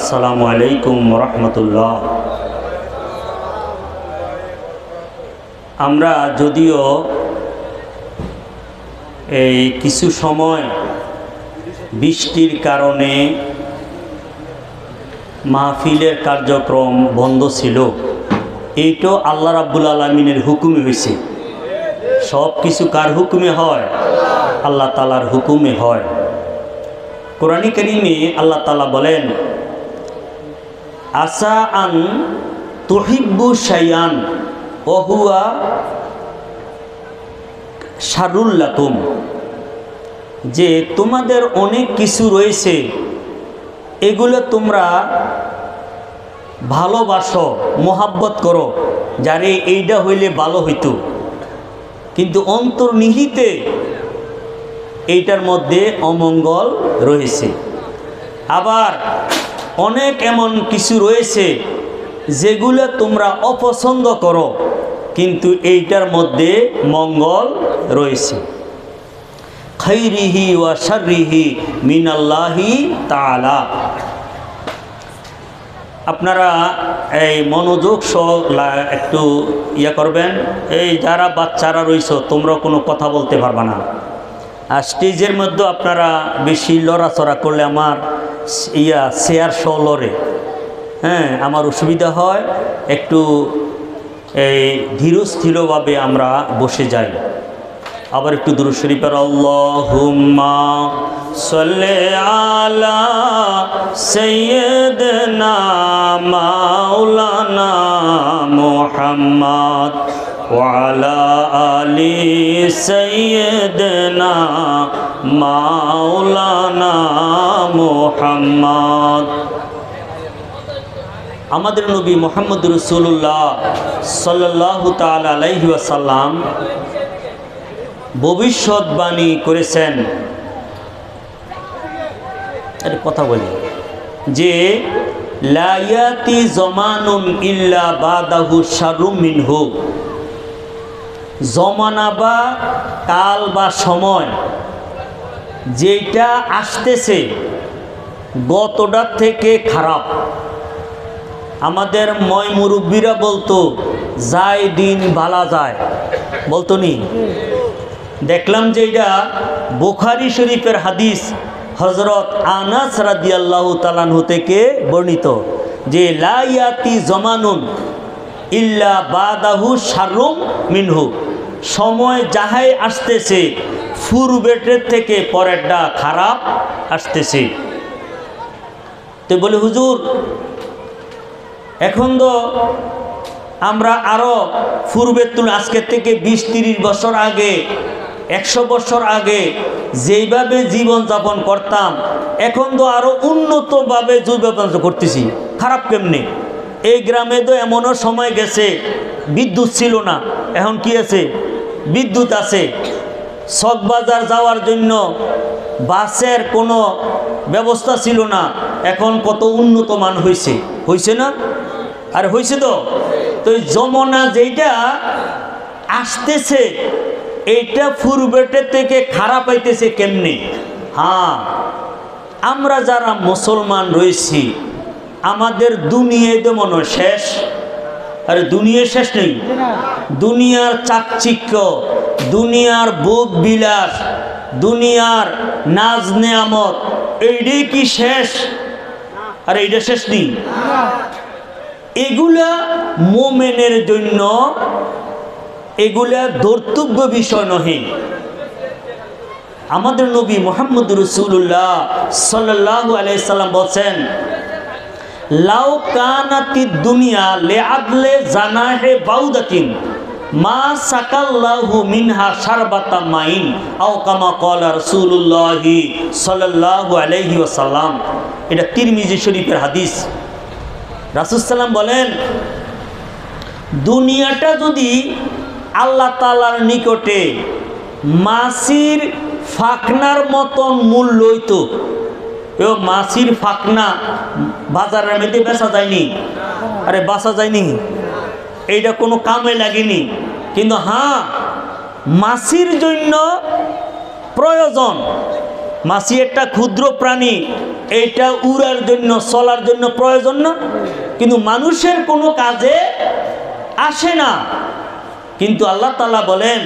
আসসালামু আলাইকুম রহমতুল্লাহ। আমরা যদিও এই কিছু সময় বৃষ্টির কারণে মাহফিলের কার্যক্রম বন্ধ ছিল, এইটাও আল্লাহ রাব্বুল আলামিনের হুকুমে হয়েছে। সব কিছু কার হুকুমে হয়? আল্লাহ তাআলার হুকুমে হয়। কোরআনে কারীমে আল্লাহ তাআলা বলেন, আসা আন তুহিব্বু শাইআন ওয়া হুয়া শাররুল লাকুম, যে তোমাদের অনেক কিছু রয়েছে, এগুলো তোমরা ভালোবাসো, মোহাব্বত করো, যারে এইটা হইলে ভালো হইতো, কিন্তু অন্তর্নিহিতে এইটার মধ্যে অমঙ্গল রয়েছে। আবার অনেক এমন কিছু রয়েছে যেগুলো তোমরা অপছন্দ করো, কিন্তু এইটার মধ্যে মঙ্গল রয়েছে। খাইরিহি ওয়া শাররিহি মিনাল্লাহি তাআলা। আপনারা এই মনোযোগ সহ একটু করবেন। এই যারা বাচ্চারা রয়েছে, তোমরা কোনো কথা বলতে পারবা না। আর স্টেজের মধ্যে আপনারা বেশি লড়াচড়া করলে আমার চেয়ার সহ লড়ে, হ্যাঁ, আমার অসুবিধা হয়। একটু এই ধীরস্থিরভাবে আমরা বসে যাই। আবার একটু দুরূদ শরীফ পড়ো। আল্লাহুম্মা সাল্লি আলা সাইয়্যিদিনা মাওলানা মুহাম্মদ ওয়া আলা আলি সাইয়্যিদিনা মাওলানা মুহাম্মদ। আমাদের নবী মুহাম্মদ রাসূলুল্লাহ সাল্লাল্লাহু তাআলা আলাইহি ওয়াসাল্লাম ভবিষ্যৎবাণী করেছেন, কথা বলি, যে লা ইয়াতি জামানুন ইল্লা বাদাহু শাররুম মিনহু। জমানা বা কাল বা সময় যেটা আসতেছে গতটার থেকে খারাপ। আমাদের ময় মুরব্বীরা বলতো, যায় দিন বালা যায়, বলতো নি? দেখলাম যে এটা বুখারী শরীফের হাদিস, হযরত আনাস রাদিয়াল্লাহু তাআলা আনহু থেকে বর্ণিত, যে লা ইয়াতি জামানুন ইল্লা বাদাহু শাররুম মিনহু। সময় যাহাই আসতেছে পূর্বের থেকে পরেরটা খারাপ আসতেছে। তো বলে, হুজুর এখন তো আমরা আরো পূর্বের তুলনায় আজকের থেকে 20-30 বছর আগে, 100 বছর আগে যেইভাবে জীবনযাপন করতাম, এখন তো আরো উন্নতভাবে জীবনযাপন করতেছি। খারাপ কেমনে? এই গ্রামে তো এমনও সময় গেছে বিদ্যুৎ ছিল না, এখন কি আছে? বিদ্যুৎ আছে। চকবাজার যাওয়ার জন্য বাসের কোনো ব্যবস্থা ছিল না, এখন কত উন্নত মান হয়েছে, হয়েছে না? আর হয়েছে তো। তো যমুনা যেটা আসতেছে এইটা পূর্বের থেকে খারাপ হইতেছে কেমনে? হ্যাঁ, আমরা যারা মুসলমান রয়েছি, আমাদের দুনিয়ায় তো মনে শেষ। আরে দুনিয়া শেষ নেই। দুনিয়ার চাকচিক্য, দুনিয়ার ভোগ বিলাস, দুনিয়ার নাজ নেয়ামত, এইটাই কি শেষ? আরে এইটা শেষ নেই। এগুলা মোমেনের জন্য এগুলা ধর্তব্য বিষয় নহে। আমাদের নবী মুহাম্মদ রাসূলুল্লাহ সাল্লাল্লাহু আলাইহি সাল্লাম বলেন, লাউ কানাতিদ দুনিয়া লিআদলে জানাহে বাউদাতিন মা সাকাল্লাহু মিনহা শারবাতা মাইন আও কামা ক্বালা রাসূলুল্লাহ সাল্লাল্লাহু আলাইহি ওয়াসাল্লাম। এটা তিরমিজি শরীফের হাদিস। রাসূল সাল্লাম বলেন, দুনিয়াটা যদি আল্লাহ তাআলার নিকটে মাছির ফাকনার মতন মূল্য হইতো, মাছির ফাকনা বাজারের মধ্যে বেচা যায়নি, আরে বাঁচা যায়নি, এইটা কোনো কামে লাগেনি। কিন্তু হ্যাঁ, মাছির জন্য প্রয়োজন, মাছি একটা ক্ষুদ্র প্রাণী, এইটা উড়ার জন্য চলার জন্য প্রয়োজন না, কিন্তু মানুষের কোনো কাজে আসে না। কিন্তু আল্লাহ তাআলা বলেন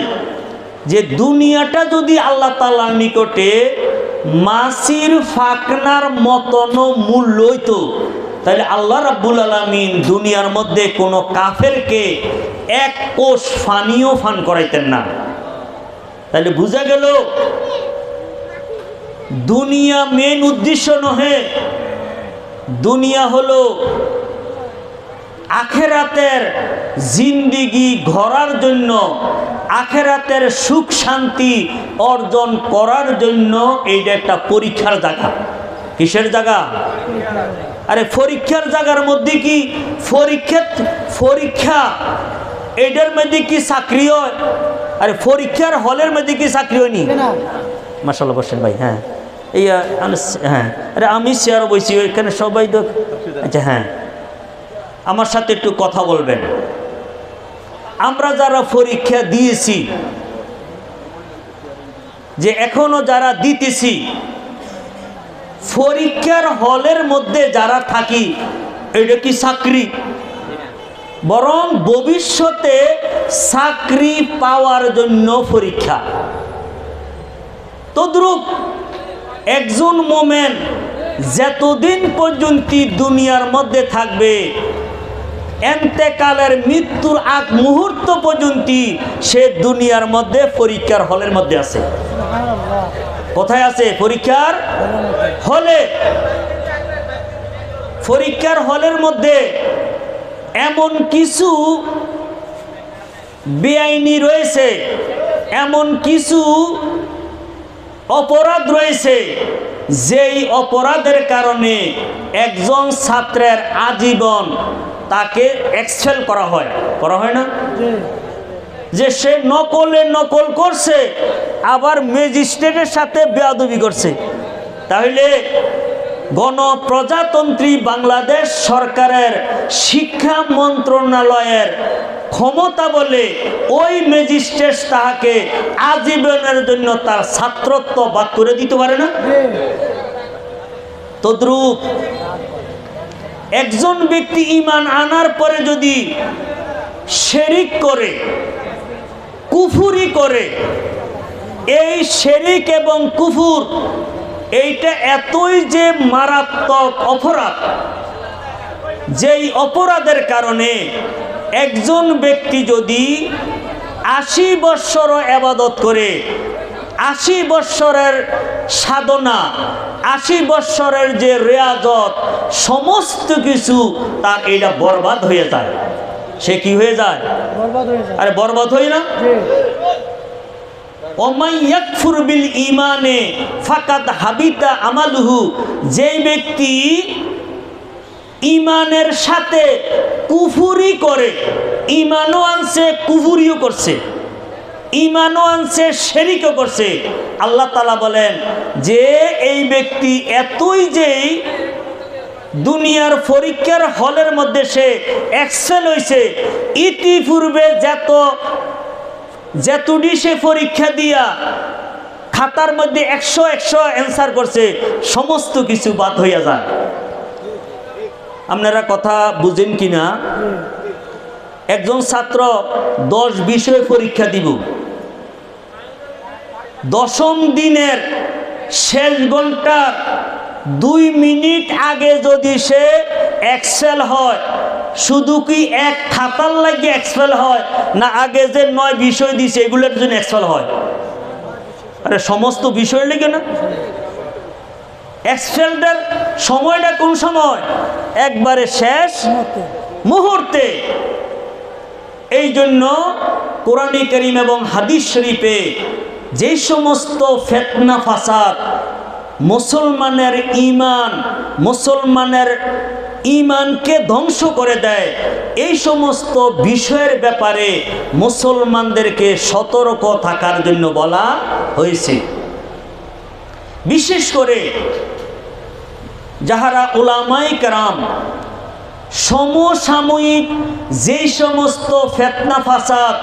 যে দুনিয়াটা যদি আল্লাহ তাআলার নিকটে মাছির ফাকনার মতনও মূল্য হইতো, তাহলে আল্লাহ রাব্বুল আলামিন দুনিয়ার মধ্যে কোনো কাফেরকে এক কোষ পানিও পান করাইতেন না। তাহলে বোঝা গেল দুনিয়া মেন উদ্দেশ্য নহে, দুনিয়া হলো আখেরাতের জিন্দিগি গড়ার জন্য, আখেরাতের সুখ শান্তি অর্জন করার জন্য এইটা একটা পরীক্ষার জায়গা। কিসের জায়গা? আরে পরীক্ষার জায়গার মধ্যে কি পরীক্ষা এইটার মধ্যে কি চাকরি হয়? আরে পরীক্ষার হলের মধ্যে কি চাকরি হয়নি? মাশাআল্লাহ বসেন ভাই। হ্যাঁ এই হ্যাঁ, আরে আমি চেয়ার বসি, এখানে সবাই তো। আচ্ছা হ্যাঁ, আমার সাথে একটু কথা বলবেন। আমরা যারা পরীক্ষা দিয়েছি, যে এখনো যারা দিতেছি, পরীক্ষার হলের মধ্যে যারা থাকি, এটা কি চাকরি? বরং ভবিষ্যতে চাকরি পাওয়ার জন্য পরীক্ষা। তদ্রূপ একজন মোমেন যতদিন পর্যন্ত দুনিয়ার মধ্যে থাকবে, এন্তেকালের মৃত্যুর আগ মুহূর্ত পর্যন্ত সে দুনিয়ার মধ্যে পরীক্ষার হলের মধ্যে আছে। কোথায় আছে? পরীক্ষার হলে। পরীক্ষার হলের মধ্যে এমন কিছু বেআইনি রয়েছে, এমন কিছু অপরাধ রয়েছে, যেই অপরাধের কারণে একজন ছাত্রের আজীবন তাকে এক্সপেল করা হয় না? যে সে নকল করছে, আবার ম্যাজিস্ট্রেটের সাথে বেয়াদবি করছে। তাহলে গণপ্রজাতন্ত্রী বাংলাদেশ সরকারের শিক্ষা মন্ত্রণালয়ের ক্ষমতা বলে ওই ম্যাজিস্ট্রেট তাহাকে আজীবনের জন্য তার ছাত্রত্ব বাদ করে দিতে পারে না? তদ্রূপ একজন ব্যক্তি ঈমান আনার পরে যদি শিরক করে, কুফরি করে, এই শিরক এবং কুফর এইটা এতই যে মারাত্মক অপরাধ, যেই অপরাধের কারণে একজন ব্যক্তি যদি 80 বৎসর ইবাদত করে, 80 বৎসরের সাধনা, 80 বৎসরের যে রিয়াজত, সমস্ত কিছু তার এটা বরবাদ হয়ে যায়। সে কি হয়ে যায়? আরে বরবাদ হয় না? ওমাই ইয়াকফুর বিল ঈমানে ফাকাদ হাবিতা আমালুহু, যেই ব্যক্তি ঈমানের সাথে কুফরি করে, ঈমানও আনছে কুফরিও করছে, ঈমানও আনছে শিরকও করছে, আল্লাহ তাআলা বলেন যে এই ব্যক্তি এতই যেই দুনিয়ার পরীক্ষার হলের মধ্যে সে এক্সেল হইছে, ইতিপূর্বে যেতটি সে পরীক্ষা দিয়া খাতার মধ্যে 100 অ্যান্সার করছে, সমস্ত কিছু বাদ হইয়া যায়। আপনারা কথা বুঝেন কিনা? একজন ছাত্র 10 বিষয়ে পরীক্ষা দিব, 10ম দিনের শেষ ঘন্টার 2 মিনিট আগে যদি সে এক্সেল হয়, শুধু কি এক খাতার লাগে এক্সেল হয়, না আগে যে 9 বিষয় দিছে এগুলোর জন্য এক্সেল হয়? আরে সমস্ত বিষয় লেগে না? এক্সেলটার সময়টা কোন সময়? একবারে শেষ মুহূর্তে। এই জন্য কোরআনে কারীম এবং হাদিস শরীফে যে সমস্ত ফিতনা ফাসাদ মুসলমানের ঈমানকে ধ্বংস করে দেয়, এই সমস্ত বিষয়ের ব্যাপারে মুসলমানদেরকে সতর্ক থাকার জন্য বলা হয়েছে। বিশেষ করে যাহারা উলামায়ে কেরাম সমসাময়িক যেই সমস্ত ফিতনা ফাসাদ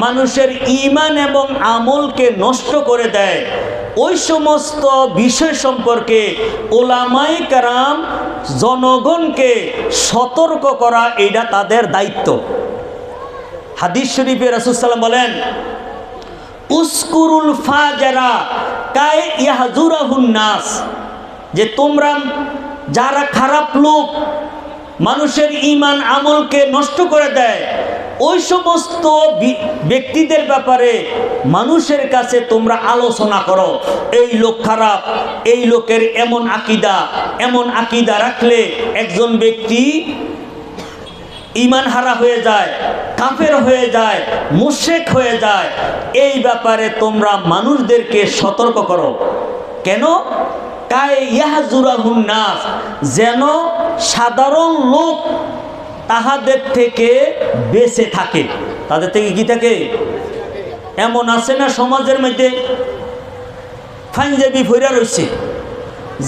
মানুষের ঈমান এবং আমলকে নষ্ট করে দেয়, ওই সমস্ত বিষয় সম্পর্কে উলামায়ে কেরাম জনগণকে সতর্ক করা এটা তাদের দায়িত্ব। হাদিস শরীফে রাসূল সাল্লাল্লাহু আলাইহি ওয়াসাল্লাম বলেন, উসকুরুল ফাজরা কাই ইয়াহজুরাহুন নাস, যে তোমরা যারা খারাপ লোক মানুষের ঈমান আমলকে নষ্ট করে দেয়, ওই সমস্ত ব্যক্তিদের ব্যাপারে মানুষের কাছে তোমরা আলোচনা করো। এই লোক খারাপ, এই লোকের এমন আকীদা রাখলে একজন ব্যক্তি ঈমান হারা হয়ে যায়, কাফের হয়ে যায়, মুশরিক হয়ে যায়। এই ব্যাপারে তোমরা মানুষদেরকে সতর্ক করো। কেন? কাই ইয়াহজুরাহুন নাস, যেন সাধারণ লোক তাহাদের থেকে বেঁচে থাকে। তাদের থেকে কি থাকে? এমন আছে না সমাজের মধ্যে পাঞ্জাবি ভরা রয়েছে,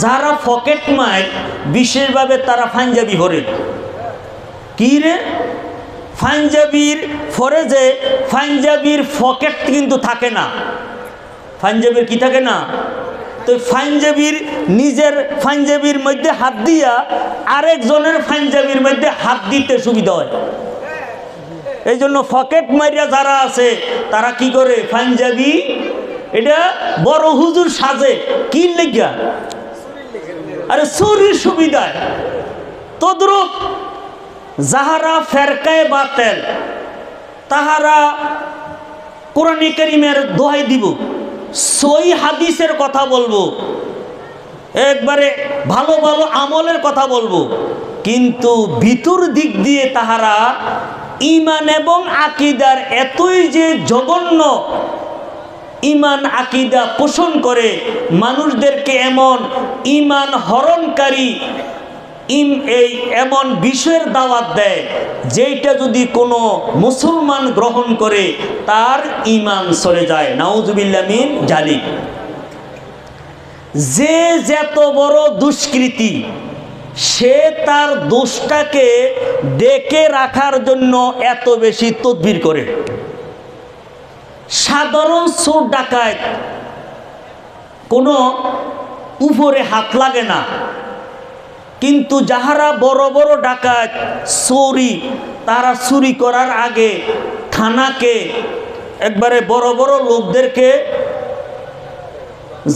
যারা পকেট মার বিশেষভাবে তারা পাঞ্জাবি ভরে। কি রে, পাঞ্জাবির ফরে যে পাঞ্জাবির পকেট কিন্তু থাকে না। পাঞ্জাবির কি থাকে না? তো পাঞ্জাবির নিজের পাঞ্জাবির মধ্যে হাত দিয়া আরেকজনের পাঞ্জাবির মধ্যে হাত দিতে সুবিধা হয়। এই জন্য পকেট মারিয়া যারা আছে তারা কি করে, পাঞ্জাবি এটা বড় হুজুর সাজে। কি লেগা? আরে চুরির সুবিধায়। তদ্রূপ যাহারা ফেরকায়ে বাতিল, তাহারা কোরআন কারীমের দোহাই দিব, সই হাদিসের কথা বলবো, একবারে ভালো ভালো আমলের কথা বলবো, কিন্তু ভিতর দিক দিয়ে তাহারা ঈমান এবং আকীদার এতই যে জঘন্য ঈমান আকীদা পোষণ করে, মানুষদেরকে এমন ঈমান হরণকারী এমন বিষয়ের দাওয়াত দেয়, যেটা যদি কোনো মুসলমান গ্রহণ করে তার ঈমান চলে যায়। নাউজুবিল্লাহ মিন জালিক। যে যত বড় দুষ্কৃতী, সে তার দোষটাকে ডেকে রাখার জন্য এত বেশি তদবির করে। সাধারণ চোর ডাকাত কোনো উপরে হাত লাগে না, কিন্তু যাহারা বড় বড় ডাকাত চোরি, তারা চুরি করার আগে থানাকে একবারে বড় বড় লোকদেরকে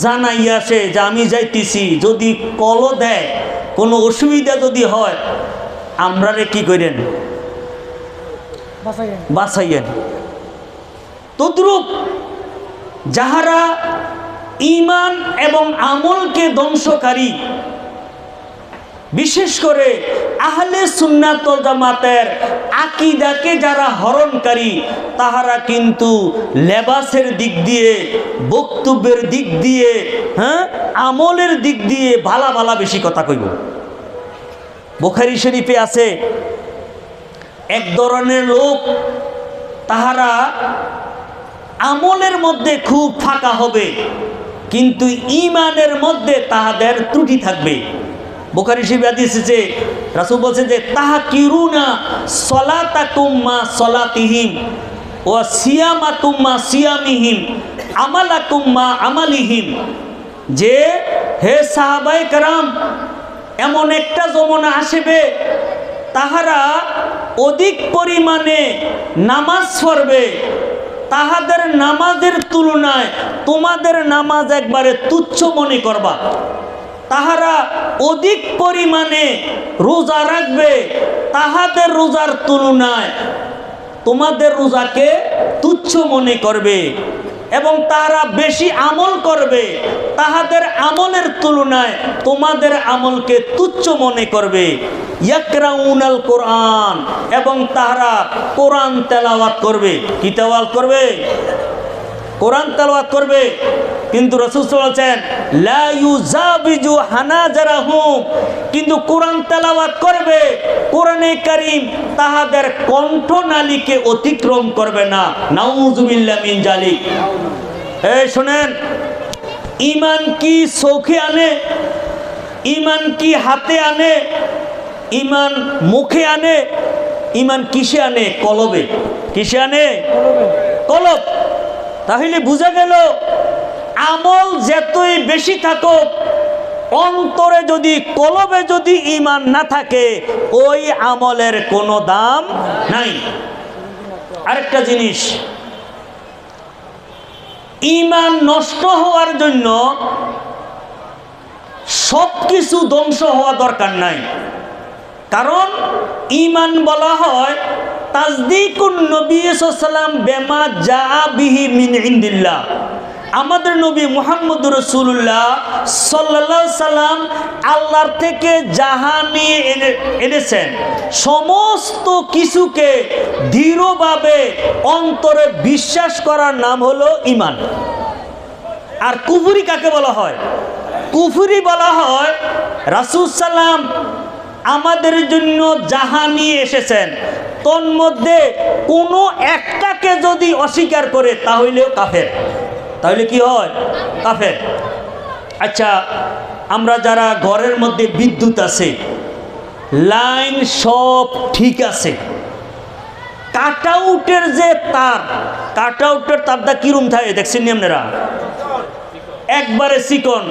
জানাই আসে যে আমি যাইতেছি, যদি কল দেয়, কোনো অসুবিধা যদি হয়, আমরারে কি করেন, বাঁচাইয়েন। তদ্রূপ যাহারা ঈমান এবং আমলকে ধ্বংসকারী, বিশেষ করে আহলে সুন্নাত ওয়াল জামাতের আকীদাকে যারা হরণকারী, তাহারা কিন্তু লেবাসের দিক দিয়ে, বক্তব্যের দিক দিয়ে, আমলের দিক দিয়ে ভালা ভালা বেশি কথা কইব। বুখারী শরীফে আছে, এক ধরনের লোক, তাহারা আমলের মধ্যে খুব ফাঁকা হবে, কিন্তু ঈমানের মধ্যে তাহাদের ত্রুটি থাকবে। বুখারী শরীফে হাদিস আছে, রাসূল বলেছেন যে তাহকিরুনা সলাতাকুম মা সলাতিহিম ওয়া সিয়ামাকুম মা সিয়ামিহিম আমালাকুম মা আমালিহিম, যে হে সাহাবায়ে কেরাম, এমন একটা জমানা আসবে তাহারা অধিক পরিমাণে নামাজ পড়বে, তাহাদের নামাজের তুলনায় তোমাদের নামাজ একবারে তুচ্ছ মনে করবা। তাহারা অধিক পরিমাণে রোজা রাখবে, তাহাদের রোজার তুলনায় তোমাদের রোজাকে তুচ্ছ মনে করবে, এবং তাহারা বেশি আমল করবে, তাহাদের আমলের তুলনায় তোমাদের আমলকে তুচ্ছ মনে করবে। ইয়াকরাউনাল কোরআন, এবং তাহারা কোরআন তেলাওয়াত করবে। কি তেলাওয়াত করবে? কোরআন তেলাওয়াত করবে। কিন্তু রাসূল সাল্লাল্লাহু আলাইহি ওয়াসাল্লাম বলেছেন লা ইউজাবিজু হানাজারাহুম, কিন্তু কোরআন তেলাওয়াত করবে, কোরআনে কারীম তাহাদের কণ্ঠনালীকে অতিক্রম করবে না। নাউযুবিল্লাহ মিন জালিক। এই শুনেন, ঈমান কি চোখে আনে? ঈমান কি হাতে আনে? ইমান মুখে আনে, ইমান কিসে আনে? কলবে। কিসে আনে? কলব। তাহলে বোঝা গেল আমল যতই বেশি থাকুক, অন্তরে যদি, কলবে যদি ইমান না থাকে, ওই আমলের কোনো দাম নাই। আরেকটা জিনিস, ইমান নষ্ট হওয়ার জন্য সব কিছু ধ্বংস হওয়া দরকার নাই। কারণ ইমান বলা হয় তাসদিকুন নবী সাল্লাল্লাহু আলাইহি ওয়াসাল্লাম বিমা জাআ বিহি মিন ইনদিল্লাহ। আমাদের নবী মুহাম্মদুর রাসূলুল্লাহ সাল্লাল্লাহু আলাইহি সাল্লাম আল্লাহর থেকে যাহা নিয়ে এনেছেন, সমস্ত কিছুকে দৃঢ়ভাবে অন্তরে বিশ্বাস করার নাম হলো ঈমান। আর কুফরি কাকে বলা হয়? কুফরি বলা হয় রাসূল সাল্লাম আমাদের জন্য যাহা নিয়ে এসেছেন, তন্মধ্যে কোনো একটাকে যদি অস্বীকার করে তাহলেও কাফের। তাহলে কি হয়? কাফের। আচ্ছা, আমরা যারা ঘরের মধ্যে বিদ্যুৎ আছে, লাইন সব ঠিক আছে, কাটআউটের যে তার, কাটআউটের তারটা কিরম থাকে দেখছেন নি আপনারা? একবারে চিকন।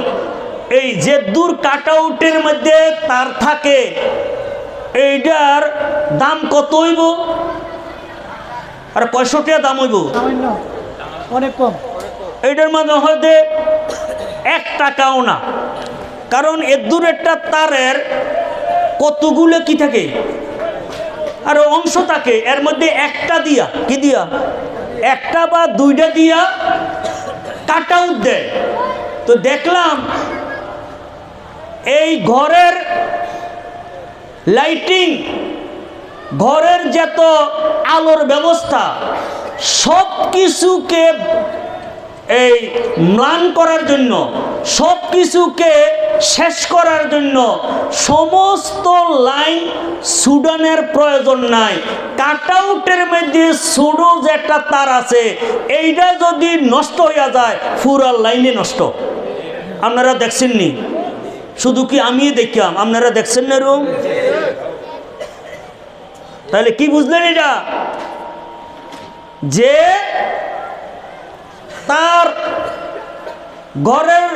এই যে দূর কাটআউটের মধ্যে তার থাকে, এইটার দাম কত হইব? আর 65 টাকা দাম হইব, অনেক কম। এইটার মধ্যে হয়তো 1 টাকাও না। কারণ এর দূরেরটা তারের কতগুলো কি থাকে, আর অংশ থাকে, এর মধ্যে একটা দিয়া, কি দিয়া, একটা বা দুইটা দিয়া কাটআউট দেয়। তো দেখলাম এই ঘরের লাইটিং, ঘরের যত আলোর ব্যবস্থা, সব কিছুকে এই ম্লান করার জন্য, সব কিছুকে শেষ করার জন্য সমস্ত লাইন সুডানের প্রয়োজন নাই। কাটআউটের মধ্যে সুডো যে একটা তার আছে, এইটা যদি নষ্ট হইয়া যায়, পুরা লাইনে নষ্ট। আপনারা দেখছেন নি? শুধু কি আমি দেখলাম? আপনারা দেখছেন না এরকম? তাহলে কি বুঝলেন এটা? যে তার ঘরের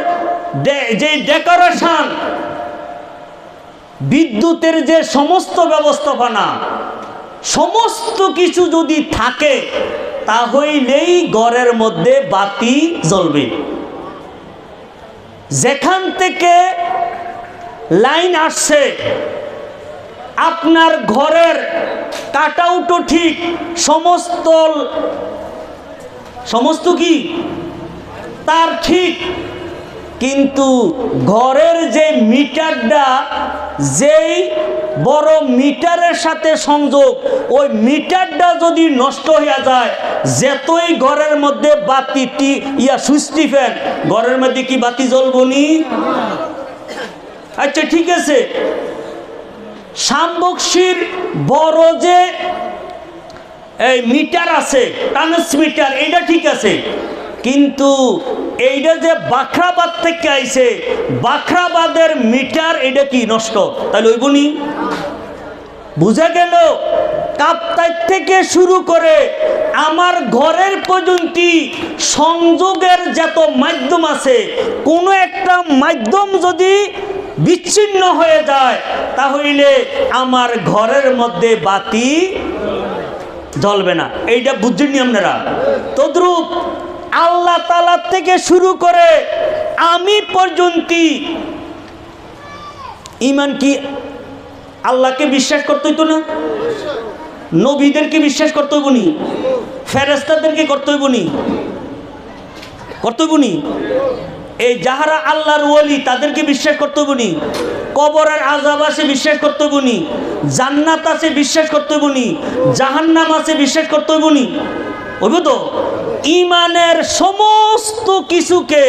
যে ডেকোরেশন, বিদ্যুতের যে সমস্ত ব্যবস্থাপনা, সমস্ত কিছু যদি থাকে, তাহলেই ঘরের মধ্যে বাতি জ্বলবে। যেখান থেকে লাইন আসছে, আপনার ঘরের কাটআউটও ঠিক, সমস্ত কি তার ঠিক, কিন্তু ঘরের যে মিটারটা, যেই বড় মিটারের সাথে সংযোগ, ওই মিটারটা যদি নষ্ট হয়ে যায়, যতই ঘরের মধ্যে বাতি সুইচ টিপেন, ঘরের মধ্যে কি বাতি জ্বলবো নি? আচ্ছা ঠিক আছে, শামবকশির বড় যে এই মিটার আছে, ট্রান্সমিটার, এটা ঠিক আছে, কিন্তু এইটা যে বাখরাবাদ থেকে আইছে, বাখরাবাদের মিটার, এটা কি নষ্ট? তাহলে ওইগুনি বুঝা গেল। কাপ্তাই থেকে শুরু করে আমার ঘরের পর্যন্ত সংযোগের যত মাধ্যম আছে, কোনো একটা মাধ্যম যদি বিচ্ছিন্ন হয়ে যায়, তাহলে আমার ঘরের মধ্যে বাতি জ্বলবে না। এইটা বুঝছেন আপনারা? তদ্রূপ আল্লাহ তাআলা থেকে শুরু করে আমি পর্যন্ত ঈমান কি আল্লাহকে বিশ্বাস করতে হইতো না? নবীদেরকে বিশ্বাস করতে হইব নি? ফেরেশতাদেরকে করতে হইব নি? করতে হইব নি? এই যাহারা আল্লাহর ওলি, তাদেরকে বিশ্বাস করতে হইব নি? কবরের আযাব আছে বিশ্বাস করতে হইব নি? জান্নাত আছে বিশ্বাস করতে হইব নি? জাহান্নাম আছে বিশ্বাস করতে হইব নি? হইব তো? ঈমানের সমস্ত কিছুকে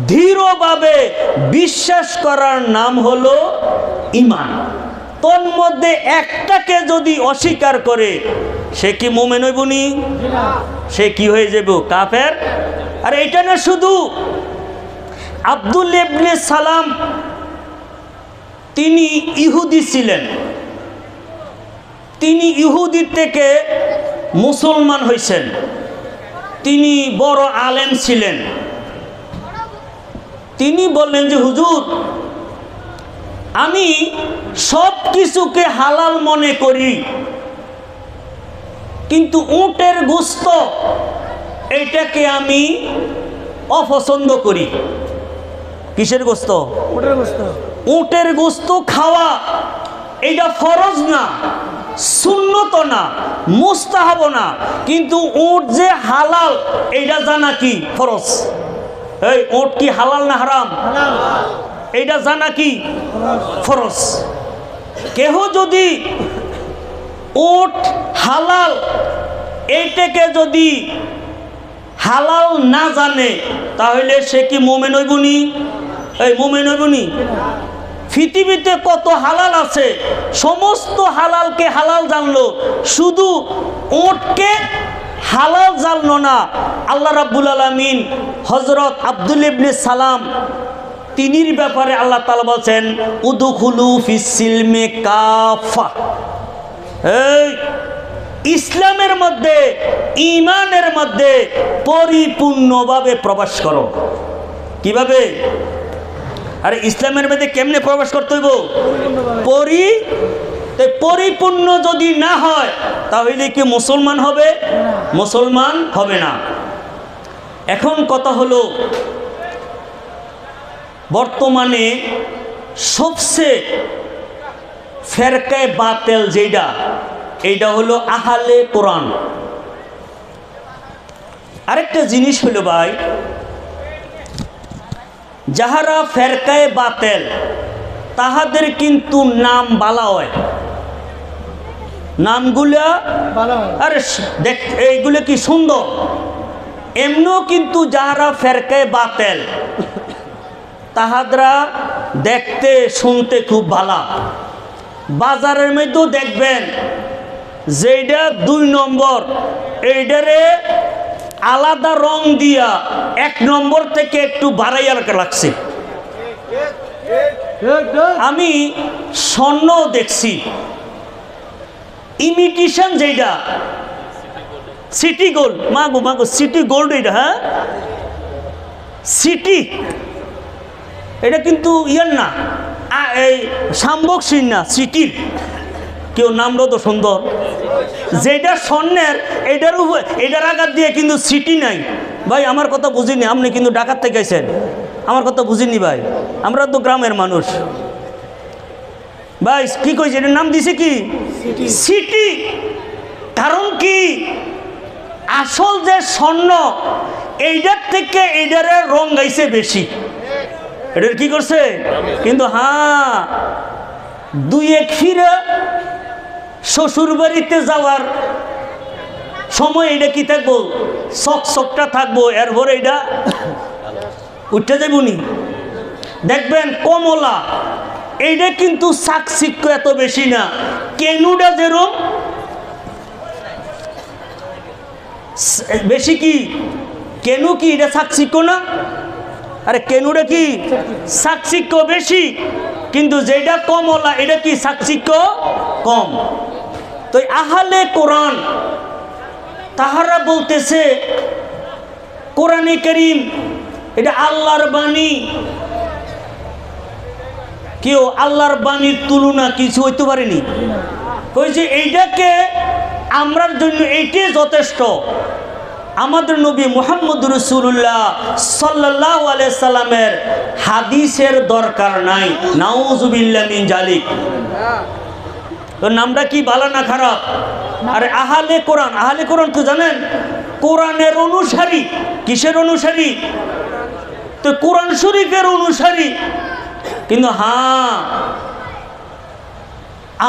দৃঢ়ভাবে বিশ্বাস করার নাম হলো ঈমান। তন্মধ্যে একটাকে যদি অস্বীকার করে, সে কি মুমিন হইব নি? সে কি হয়ে যাব? কাফের। আর এটা না শুধু আব্দুল্লাহ ইবনে সালাম তিনি ইহুদি ছিলেন, তিনি ইহুদি থেকে মুসলমান হয়েছেন, তিনি বড় আলেম ছিলেন। তিনি বললেন যে হুজুর, আমি সব কিছুকে হালাল মনে করি, কিন্তু উটের গোশত এইটাকে আমি অপছন্দ করি। কিসের গোশত? ওটার গোস্ত। উটের গোশত খাওয়া এটা ফরজ না, সুন্নত না, মুস্তাহাব না, কিন্তু উট যে হালাল এইটা জানা কি ফরজ। এই উট কি হালাল না হারাম? এইটা জানা কি ফরজ। কেহ যদি উট হালাল এইটাকে যদি হালাল না জানে তাহলে সে কি মুমিন হইবনি? এই মুমিন হইবনি? পৃথিবীতে কত হালাল আছে, সমস্ত হালালকে হালাল জানলো, শুধু উটকে হালাল জানলো না। আল্লাহ রাব্বুল আলামিন হযরত আব্দুল ইবনে সালাম তিনির ব্যাপারে আল্লাহ তাআলা বলেন উদখুলু ফিস সিলমি কাফা। এই ইসলামের মধ্যে, ঈমানের মধ্যে পরিপূর্ণভাবে প্রবেশ করো। কিভাবে? আরে ইসলামের মধ্যে কেমনে প্রবেশ করতে হইব? পরিপূর্ণ যদি না হয় তাহলে কি মুসলমান হবে? মুসলমান হবে না। এখন কথা হলো, বর্তমানে সবচেয়ে ফেরকায়ে বাতিল যেটা, এইটা হলো আহলে কোরআন। আরেকটা জিনিস হলো ভাই, যাহারা ফেরকায়ে বাতিল তাহাদের কিন্তু নাম বালা হয়, নামগুলা আরে দেখ এইগুলো কি সুন্দর। এমনও কিন্তু যাহারা ফেরকায়ে বাতিল তাহাদরা দেখতে শুনতে খুব ভালো। বাজারের মধ্যেও দেখবেন যেটা 2 নম্বর, এইটারে আলাদা রং দিয়া 1 নম্বর থেকে একটু বাড়াইয়া লাগছে। আমি স্বর্ণ দেখছি, ইমিটেশন যেটা সিটি গোল্ড, মাগো মাগো সিটি গোল্ড, এটা হ্যাঁ সিটি, এটা কিন্তু ইয়ার না, এই সাম্বক সিন না, সিটির। কেউ নামটাও তো সুন্দর। যেটা স্বর্ণের এটার উপর এটার আঘাত দিয়ে কিন্তু সিটি নাই। ভাই আমার কথা বুঝিনি, আপনি কিন্তু ঢাকার থেকে আইছেন, আমার কথা বুঝিনি ভাই, আমরা তো গ্রামের মানুষ। ভাই কি কইছে, এটার নাম দিছে কি সিটি। কারণ কি, আসল যে স্বর্ণ এইটার থেকে এইটারে রং গাইছে বেশি, এটার কি করছে। কিন্তু হ্যাঁ 2-1 ফিরে শ্বশুর বাড়িতে যাওয়ার সময় এটা কি থাকবো, চকচকটা থাকবো, এরপরে এটা উঠতে যাবনি। দেখবেন কমলা, এইটা কিন্তু চাকচিক্য এত বেশি না। কেনুটা যেরকম বেশি, কি কেনু কি এটা চাকচিক্য না? আরে কেনুটা কি চাকচিক্য বেশি, কিন্তু যেটা কমলা এটা কি চাকচিক্য কম। তো আহলে কোরআন তাহারা বলতেছে কোরআনে কারীম এটা আল্লাহর বাণী, কেউ আল্লাহর বাণীর তুলনা কিছু হইতে পারেনি। কইছে এইটাকে আমরার জন্য এইটাই যথেষ্ট। আমাদের নবী মুহাম্মদ রাসূলুল্লাহ সাল্লাল্লাহু আলাইহি সাল্লামের হাদিসের দরকার নাই। নাউযুবিল্লাহ মিন জালিক। তো নামটা কি ভালো না খারাপ? আরে আহলে কোরআন, আহলে কোরআন তো জানেন কোরআনের অনুসারী। কিসের অনুসারী? তো কোরআন শরীফের অনুসারী। কিন্তু হ্যাঁ,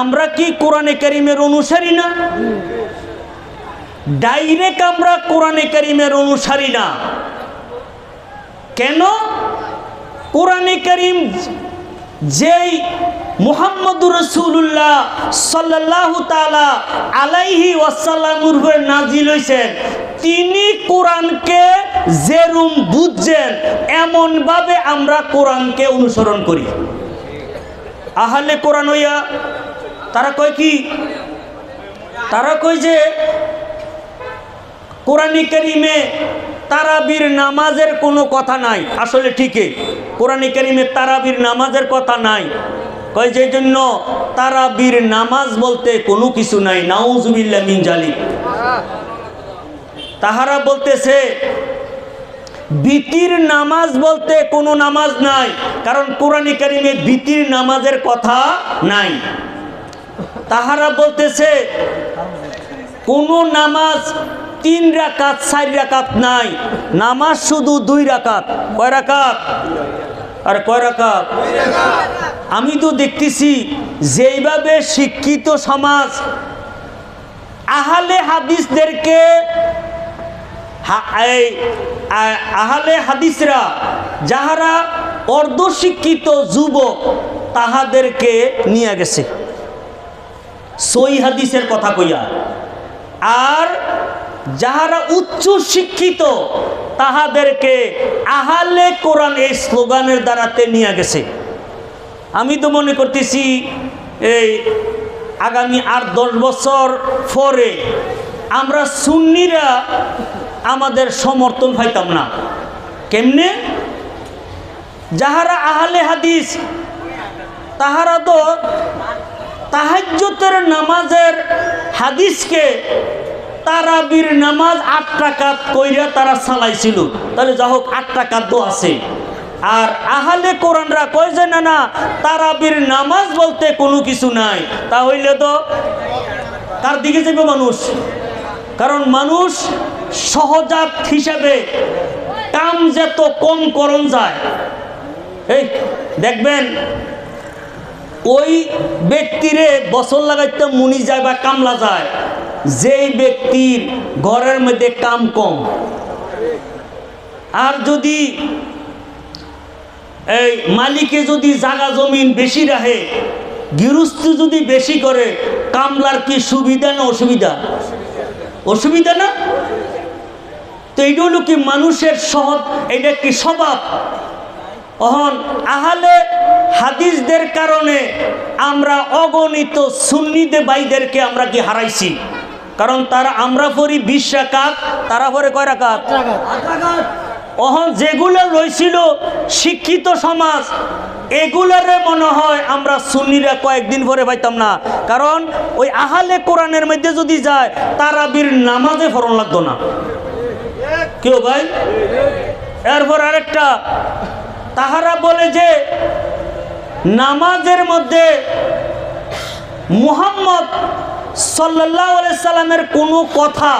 আমরা কি কোরআনে কারীমের অনুসারী না? ডাইরেক্ট আমরা কোরআনে কারীমের অনুসারী না। কেন? কোরআনে কারীম যেই মুহাম্মদুর রাসূলুল্লাহ সাল্লাল্লাহু তাআলা আলাইহি ওয়াসাল্লামের উপর নাজিল হইছেন, তিনি কোরআনকে যেরকম বুঝছেন এমন ভাবে আমরা কোরআনকে অনুসরণ করি। আহলে কোরআন হইয়া তারা কয় কি, তারা কয় যে কোরআনে কারিমে তারাবির নামাজের কোনো কথা নাই। আসলে ঠিকই, কোরআনে কারিমে তারাবির নামাজের কথা নাই। কয় যে জন্য তারাবির নামাজ বলতে কোনো কিছু নাই। নাউজুবিল্লাহ মিন জালিক। তাহারা বলতেছে বিতির নামাজ বলতে কোনো নামাজ নাই, কারণ কোরআনে কারিমে বিতির নামাজের কথা নাই। তাহারা বলতেছে কোনো নামাজ 3 রাকাত 4 রাকাত নাই, নামাজ শুধু 2 রাকাত। কয় রাকাত? আর কয় রাকাত? আমি তো দেখতেছি যেইভাবে শিক্ষিত সমাজ আহলে হাদিসদেরকে আহলে হাদিসরা যাহারা অর্ধশিক্ষিত যুবক তাহাদেরকে নিয়ে গেছে সহিহ হাদিসের কথা কইয়া, আর যাহারা উচ্চ শিক্ষিত তাহাদেরকে আহলে কোরআন এই স্লোগানের দ্বারাতে নিয়ে গেছে। আমি তো মনে করতেছি এই আগামী 8-10 বছর পরে আমরা সুন্নিরা আমাদের সমর্থন পাইতাম না। কেমনে? যাহারা আহলে হাদিস তাহারা তো তাহাজ্জুদের নামাজের হাদিসকে তারাবির নামাজ 8 রাকাত কইরা তারা চালাইছিল। তাহলে যা হোক 8 রাকাত তো আছে। আর আহলে কোরআনরা কয় যে না না, তারাবির নামাজ বলতে কোনো কিছু নাই। তাহলে তো কার দিকে যাবে মানুষ? কারণ মানুষ সহজাত হিসাবে কাম যত কম করণ যায়। এই দেখবেন ওই ব্যক্তিরে বছর লাগাইতে মুনি যায় বা কামলা যায় যেই ব্যক্তির ঘরের মধ্যে কাম কম। আর যদি এই মালিকে যদি জায়গা জমিন বেশি রাখে, গৃহস্থ যদি বেশি করে, কামলার কি সুবিধা না অসুবিধা? অসুবিধা না? তো এইটা হলো কি মানুষের সহজ, এটা কি স্বভাব। অহন আহলে হাদিসদের কারণে আমরা অগণিত সুন্নিতে ভাইদেরকে আমরা কি হারাইছি। কারণ তারা আমরা পড়ি 20 রাকাত, তারা পড়ে কয় রাকাত? অহন যেগুলো লইছিল শিক্ষিত সমাজ, এগুলারে মনে হয় আমরা সুন্নিরা কয়েকদিন পরে পাইতাম না। কারণ ওই আহলে কোরআনের মধ্যে যদি যায় তারাবির নামাজে ফরন লাগতো না। কেউ ভাই? এরপর আরেকটা, তাহারা বলে যে নামাজের মধ্যে মুহাম্মদ সাল্লাল্লাহু আলাইহি সাল্লামের কোনো কথা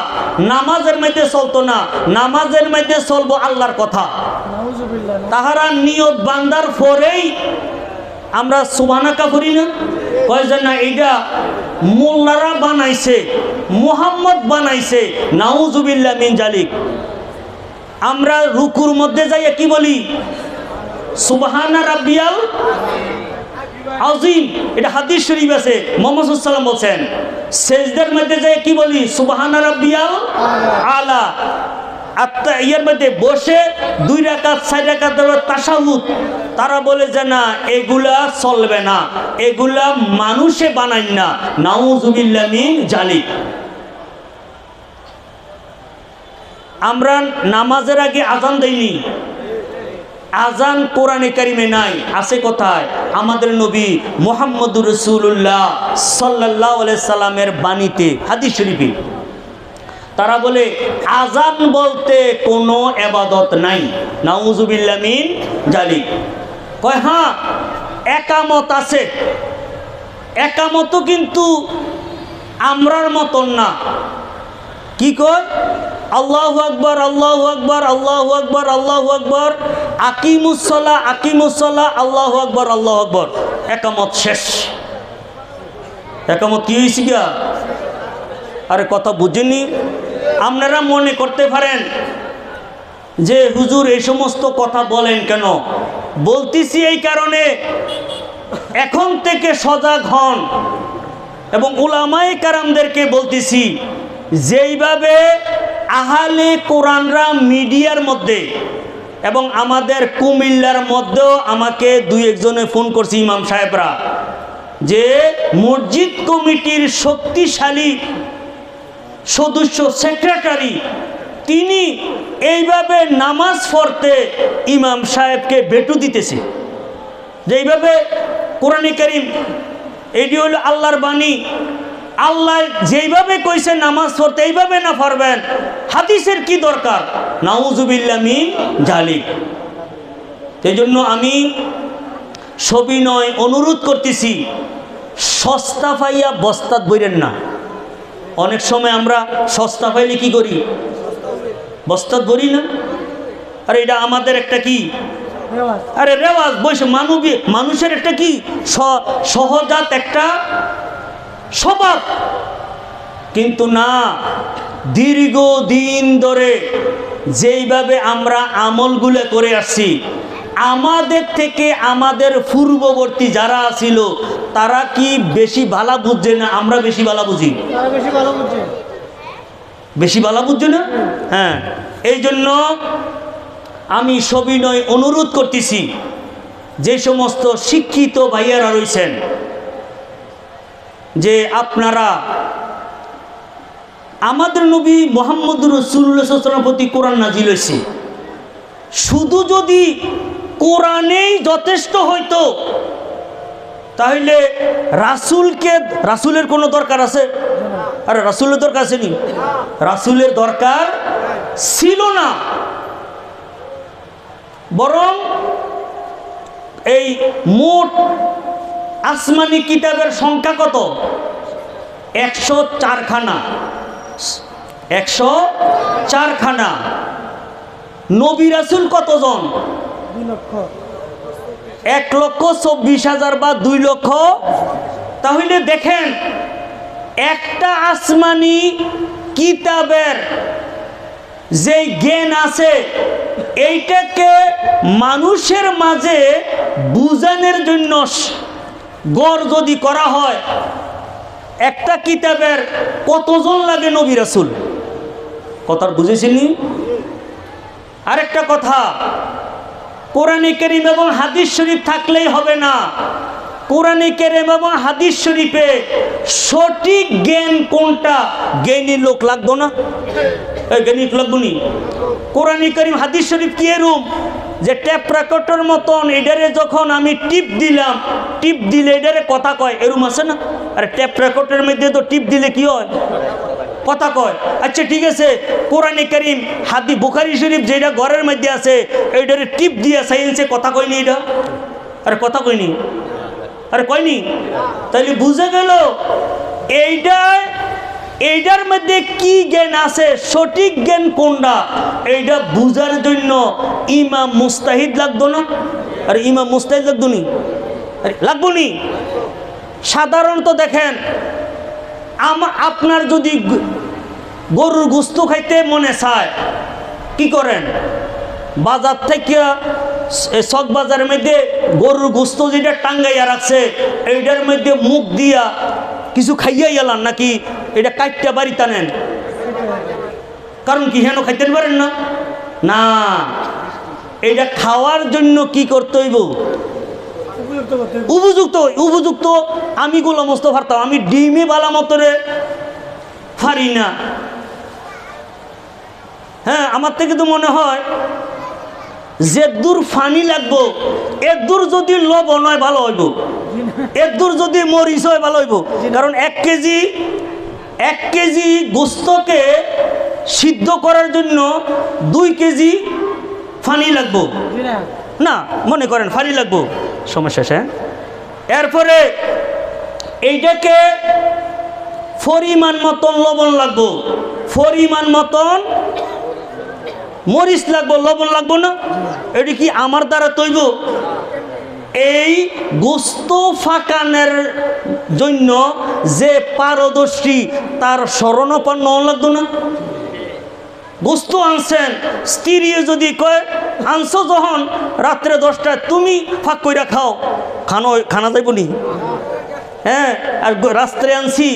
নামাজের মধ্যে চলতো না, নামাজের মধ্যে চলবো আল্লাহর কথা। তাহারা নিয়ত বান্দার পরেই আমরা সুবহানাকা পড়ি না, কয় যে না এইটা মোল্লারা বানাইছে, মুহাম্মদ বানাইছে। নাউজুবিল্লাহ মিন জালিক। আমরা রুকুর মধ্যে যাইয়া কি বলি? সুবহানা রাব্বিয়াল আজিম। এটা হাদিস শরীফ আছে, মুহাম্মদ সাল্লাল্লাহু আলাইহি ওয়াসাল্লাম বলেন। সেজদার মধ্যে যাইয়া কি বলি? সুবহানা রাব্বিয়াল আলা। ইয়ার মধ্যে বসে 2 রাকাত 4 রাকাত তাশাহুদ, তারা বলে যে না এগুলা চলবে না, এগুলা মানুষে বানায় না। নাউজুবিল্লাহ মিন জালিক। আমরা নামাজের আগে আজান দেইনি, আজান কোরআনে কারিমে নাই। আছে কোথায়? আমাদের নবী মুহাম্মদুর রাসূলুল্লাহ সাল্লাল্লাহু আলাইহি সাল্লামের বাণীতে, হাদিস শরীফে। তারা বলে আজান বলতে কোনো ইবাদত নাই। নাউজুবিল্লাহ মিন জালিক। কয় হ্যাঁ একামত আছে, একামতও কিন্তু আমরার মতন না। কি কয়? আল্লাহু আকবার, আল্লাহু আকবার, আল্লাহু আকবার, আল্লাহু আকবার, আকিমুস সালাহ, আকিমুস সালাহ, আল্লাহু আকবার, আল্লাহু আকবার। একামত শেষ। একামত কি হয়েছে গিয়া? আরে কথা বুঝেননি? আপনারা মনে করতে পারেন যে হুজুর এই সমস্ত কথা বলেন কেন? বলতেছি এই কারণে এখন থেকে সজাগ হন এবং উলামায়ে কেরামদেরকে বলতেছি যেইভাবে আহলে কোরআনরা মিডিয়ার মধ্যে এবং আমাদের কুমিল্লার মধ্যেও আমাকে 2-1 জনে ফোন করছি, ইমাম সাহেবরা যে মসজিদ কমিটির শক্তিশালী সদস্য সেক্রেটারি তিনি এইভাবে নামাজ পড়তে ইমাম সাহেবকে বেটু দিতেছে, যে এইভাবে কোরআনে কারীম এটি হলো আল্লাহর বাণী, আল্লাহ যেইভাবে কইছে নামাজ পড়তে এইভাবে না পড়বেন, হাদিসের কি দরকার? নাউজুবিল্লাহ মিন জালিক। এই জন্য আমি সবিনয় অনুরোধ করতেছি, সস্তা পাইয়া বস্তাত বইরেন না। অনেক সময় আমরা সস্তা পাইলে কি করি? বস্তাত ভরি না। আর এটা আমাদের একটা কি, আরে রেওয়াজ, বৈশ্য মানুষের একটা কি সহজাত একটা স্বভাব। কিন্তু না, দীর্ঘদিন ধরে যেইভাবে আমরা আমলগুলো করে আসছি, আমাদের থেকে আমাদের পূর্ববর্তী যারা ছিল তারা কি বেশি ভালো বুঝছে না আমরা বেশি ভালো বুঝি? বেশি ভালো বুঝছে না? হ্যাঁ, এই জন্য আমি সবিনয় অনুরোধ করতেছি, যে সমস্ত শিক্ষিত ভাইয়েরা রয়েছেন, যে আপনারা আমাদের নবী মুহাম্মদুর রাসূলুল্লাহ সাল্লাল্লাহু আলাইহি ওয়াসাল্লামের প্রতি কোরআন নাজিল হয়েছে, শুধু যদি কোরআনেই যথেষ্ট হইতো তাহলে রাসূলের কোনো দরকার আছে? আরে রাসূলের দরকার আছে নি? রাসূলের দরকার ছিল না। বরং এই মোট আসমানি কিতাবের সংখ্যা কত? 104 খানা। 104 খানা। নবী রাসূল কতজন? 1,24,000 বা 2 লক্ষ। তাহলে দেখেন, একটা আসমানি কিতাবের যে জ্ঞান আছে এইটাকে মানুষের মাঝে বুঝানোর জন্য গড় যদি করা হয়, একটা কিতাবের কতজন লাগে নবী রাসূল? কথা বুঝেছিনি? আরেকটা কথা, কোরআনে কারীম এবং হাদিস শরীফ থাকলেই হবে না। কোরআনে কারীম এবং হাদিস শরীফে সঠিক জ্ঞান কোনটা, জ্ঞানী লোক লাগবো না? জ্ঞানী লাগবো নি? কোরআনে কারীম হাদিস শরীফ কি এরকম যে ট্যাপ রেকর্ডের মতন এটারে যখন আমি টিপ দিলাম, টিপ দিলে এটারে কথা কয়, এরকম আছে না? আরে ট্যাপ রেকর্ডের মধ্যে তো টিপ দিলে কি হয়? কথা কয়। আচ্ছা ঠিক আছে, কোরআনে কারীম হাদিস বুখারী শরীফ যেটা ঘরের মধ্যে আছে এইটারে টিপ দিয়া সাইন্সে কথা কয়নি এটা? আরে কথা কয়নি? আরে কয়নি? তাইলে বুঝে গেল এইটার মধ্যে কি জ্ঞান আছে, সঠিক জ্ঞান কোনটা, এইটা বুঝার জন্য ইমাম মুস্তাহিদ লাগতো না? আরে ইমাম মুস্তাহিদ লাগতো নি? আরে লাগবো নি? সাধারণত দেখেন, আপনার যদি গরুর গোস্ত খাইতে মনে চায়, কি করেন? বাজার থেকে চক বাজারের মধ্যে গরুর গোস্ত যেটা টাঙ্গাইয়া রাখছে এইটার মধ্যে মুখ দিয়া কিছু খাইয়া গেলাম, নাকি এটা কাটটা বাড়িতে আনেন? কারণ কি হেন খাইতে পারেন না? না, এটা খাওয়ার জন্য কি করতে হইব? উপযুক্ত। আমি গোলাম মোস্তফা পারতাম, আমি ডিমে বালা মতরে পারি না। হ্যাঁ, আমার থেকে তো মনে হয় যে দূর ফানি লাগবো এর দূর যদি লবণ হয় ভালো হইব, এর দূর যদি মরিচ হয় ভালো হইব। কারণ 1 কেজি গোস্তকে সিদ্ধ করার জন্য 2 কেজি ফানি লাগবো না, মনে করেন ফানি লাগবো, সমস্যা শেষ। এরপরে এইটাকে পরিমাণ মতন লবণ লাগবো, পরিমাণ মতন মরিচ লাগবো, লবণ লাগবো না? এটি কি আমার দ্বারা তৈব? এই গোস্ত ফাঁকানোর জন্য যে পারদর্শী তার শরণাপন্ন লাগতো না? গোস্ত আনছেন, স্ত্রী যদি কয় আনছো যখন রাত্রে 10টায় তুমি ফাঁক কইরা খাও, খানা যাইব নি? হ্যাঁ, আর রাত্রে আনছি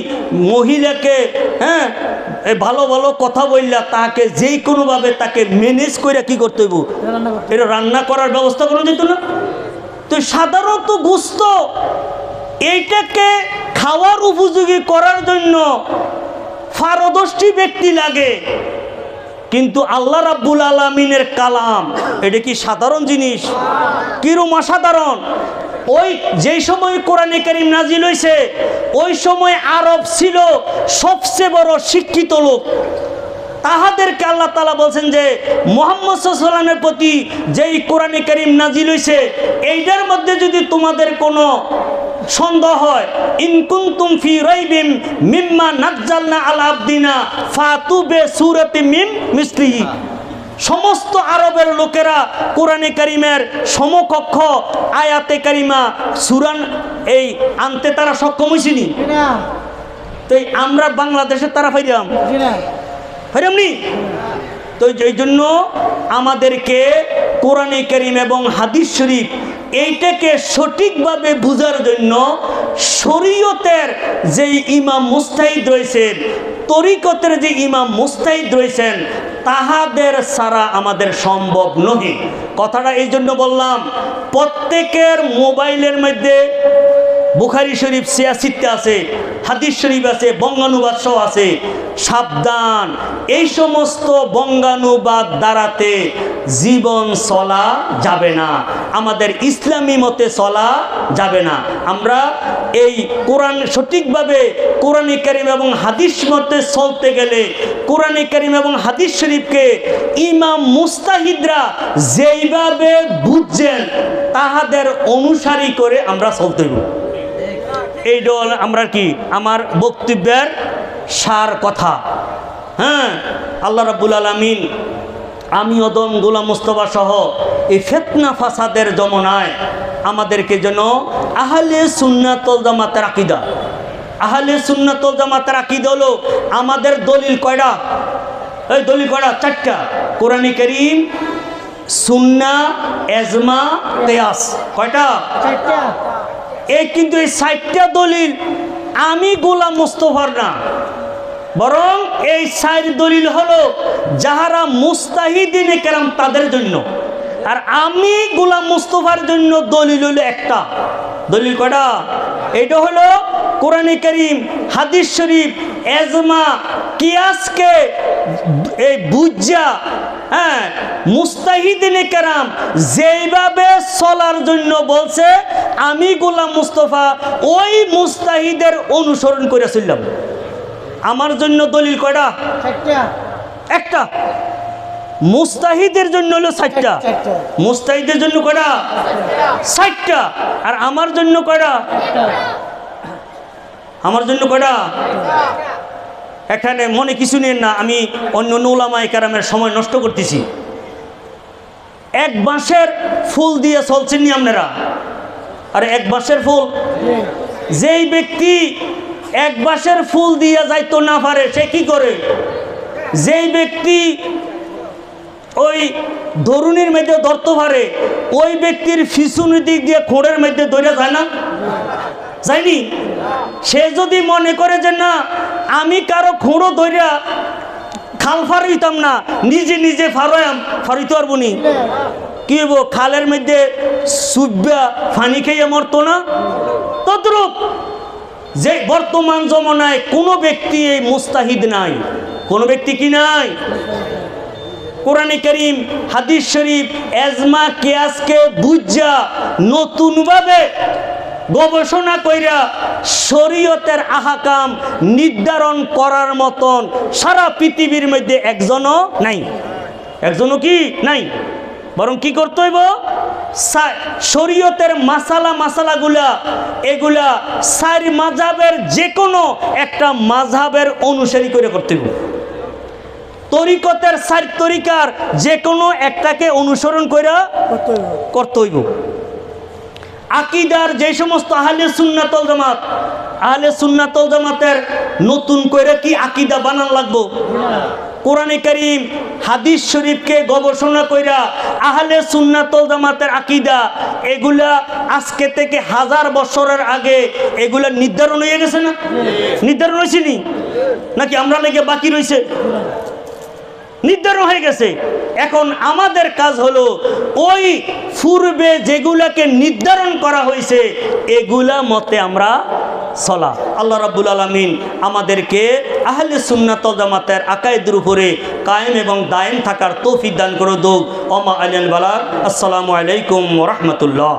মহিলাকে, হ্যাঁ ভালো ভালো কথা বললা তাকে যেই কোনোভাবে তাকে ম্যানেজ করে কি করতে হইব? এটা রান্না করার ব্যবস্থা করা যেত না? তো সাধারণত গোস্ত এইটাকে খাওয়ার উপযোগী করার জন্য পারদর্শী ব্যক্তি লাগে, কিন্তু আল্লাহ রাব্বুল আলামিনের কালাম এটা কি সাধারণ জিনিস? কিরম অসাধারণ! ওই যেই সময় কোরআনে কারীম নাজিল হয়েছে ওই সময় আরব ছিল সবচেয়ে বড় শিক্ষিত লোক। তাহাদেরকে আল্লাহ তাআলা বলছেন যে মুহাম্মদ সাল্লাল্লাহু আলাইহি ওয়াসাল্লামের প্রতি যেই কোরআনে কারীম নাজিল হয়েছে এইটার মধ্যে যদি তোমাদের কোনো সন্দেহ হয়, ইন কুনতুম ফি রাইবিম মিম্মা নাজ্জালনা আলা আবদিনা ফাতু বে সূরাতিম মিন মিসলিহি। সমস্ত আরবের লোকেরা কোরআনে কারীমের সমকক্ষ আয়াতে কারিমা সূরান এই আনতে তারা সক্ষম হইছিনি। তো আমরা বাংলাদেশে তারা ফাইরাম ফাইরামনি। তো এই জন্য আমাদেরকে কোরআনে কারীম এবং হাদিস শরীফ এইটাকে সঠিকভাবে বোঝার জন্য শরীয়তের যে ইমাম মুস্তাহিদ রয়েছেন, তরিকতের যে ইমাম মুস্তাহিদ রয়েছেন, তাহাদের ছাড়া আমাদের সম্ভব নহে। কথাটা এই জন্য বললাম, প্রত্যেকের মোবাইলের মধ্যে বুখারী শরীফ সিয়াসিতে আছে, হাদিস শরীফ আছে, বঙ্গানুবাদ সহ আছে। সাবধান, এই সমস্ত বঙ্গানুবাদ দ্বারাতে জীবন চলা যাবে না, আমাদের ইসলামী মতে চলা যাবে না। আমরা এই কোরআন সঠিকভাবে কোরআনে কারীম এবং হাদিস মতে চলতে গেলে কোরআনে কারীম এবং হাদিস শরীফকে ইমাম মুস্তাহিদরা যেইভাবে বুঝছেন তাহাদের অনুসারী করে আমরা চলতে হইব। এই দল আমরা কি আমার বক্তব্যের সার কথা। হ্যাঁ, আল্লাহ রাব্বুল আলামিন আমি ওদম গোলাম মুস্তাফা সহ এই ফিতনা ফাসাদের জমানায় আমাদেরকে যেন আহলে সুন্নাত ওয়াল জামাতের আকীদা, আহলে সুন্নাত ওয়াল জামাতের আকীদা হলো আমাদের দলিল কয়টা? এই দলিল কয়টা? 4টা। কোরআনে কারীম, সুন্নাহ, ইজমা, কিয়াস। কয়টা? 4টা। এই কিন্তু এই 4টা দলিল আমি গোলাম মুস্তাফার না, বরং এই 4 দলিল হলো যাহারা মুস্তাহিদিনে কেরাম তাদের জন্য। আর আমি গোলাম মুস্তাফার জন্য দলিল হলো একটা। দলিল কয়টা? এটা হলো কোরআনে কারীম, হাদিস শরীফ, ইজমা, কিয়াসকে এই বুঝা, হ্যাঁ, মুস্তাহিদিনে কেরাম যেইভাবে চলার জন্য বলছে আমি গোলাম মুস্তাফা ওই মুস্তাহিদের অনুসরণ করে চললাম। আমার জন্য দলিল কয়টা? 4টা। একটা। মুস্তাহিদের জন্য হলো 4টা। মুস্তাহিদের জন্য কয়টা? 4টা। আর আমার জন্য কয়টা? আমার জন্য কয়টা? এখানে মনে কিছু নেন না, আমি অন্য উলামায়ে কেরামের সময় নষ্ট করতেছি। এক বাঁশের ফুল দিয়ে চলছেন নি আপনারা? আর এক বাঁশের ফুল, যেই ব্যক্তি এক বাঁশের ফুল দিয়ে যাইতো না পারে সে কি করে? যেই ব্যক্তি ওই দরুনির মধ্যে ধরতে পারে ওই ব্যক্তির পিছনের দিক দিয়ে খোঁড়ের মধ্যে ধরে যায় না? যায়নি? সে যদি মনে করে যে না আমি কারো খোঁড়ো ধরিয়া খাল ফারইতাম না, নিজে নিজে ফারইতে পারবো নি, কি হইব? খালের মধ্যে সুব্বা পানি খেয়ে মরতো না? তদ্রূপ যে বর্তমান জমানায় কোনো ব্যক্তি এই মুস্তাহিদ নাই। কোনো ব্যক্তি কি নাই? কোরআনে কারীম, হাদিস শরীফ, ইজমা, কিয়াসকে বুঝা নতুনভাবে গবেষণা কইরা শরীয়তের আহকাম নির্ধারণ করার মতন সারা পৃথিবীর মধ্যে একজনও নাই। একজনও কি নাই? বরং কি করতে হইব? শরীয়তের মাসালাগুলা এগুলা 4 মাযহাবের যে কোনো একটা মাযহাবের অনুসারী করে করতে হইব। তরিকতের 4 তরিকার যে কোনো একটাকে অনুসরণ করে করতে হইব। আকীদার যে সমস্ত আহলে সুন্নাত ওয়াল জামাত, আহলে সুন্নাত ওয়াল জামাতের নতুন করে কি আকীদা বানান লাগবো? কোরআনে কারীম, হাদিস শরীফকে গবেষণা কইরা আহলে সুন্নাত ওয়াল জামাতের আকীদা এগুলা আজকে থেকে 1000 বছরের আগে এগুলা নির্ধারণ হয়ে গেছে না? নির্ধারণ হয়েছে নি? নাকি আমরা লেগে বাকি রয়েছে? নির্ধারণ হয়ে গেছে। এখন আমাদের কাজ হলো ওই পূর্বে যেগুলাকে নির্ধারণ করা হয়েছে এগুলা মতে আমরা চলা। আল্লাহ রাব্বুল আলামিন আমাদেরকে আহলে সুন্নাত ওয়াল জামাতের আকায়েদের উপরে কায়েম এবং দায়েম থাকার তৌফিক দান করে দোক। ওমা আলিয়াল বালাগ। আসসালামু আলাইকুম ওয়া রাহমাতুল্লাহ।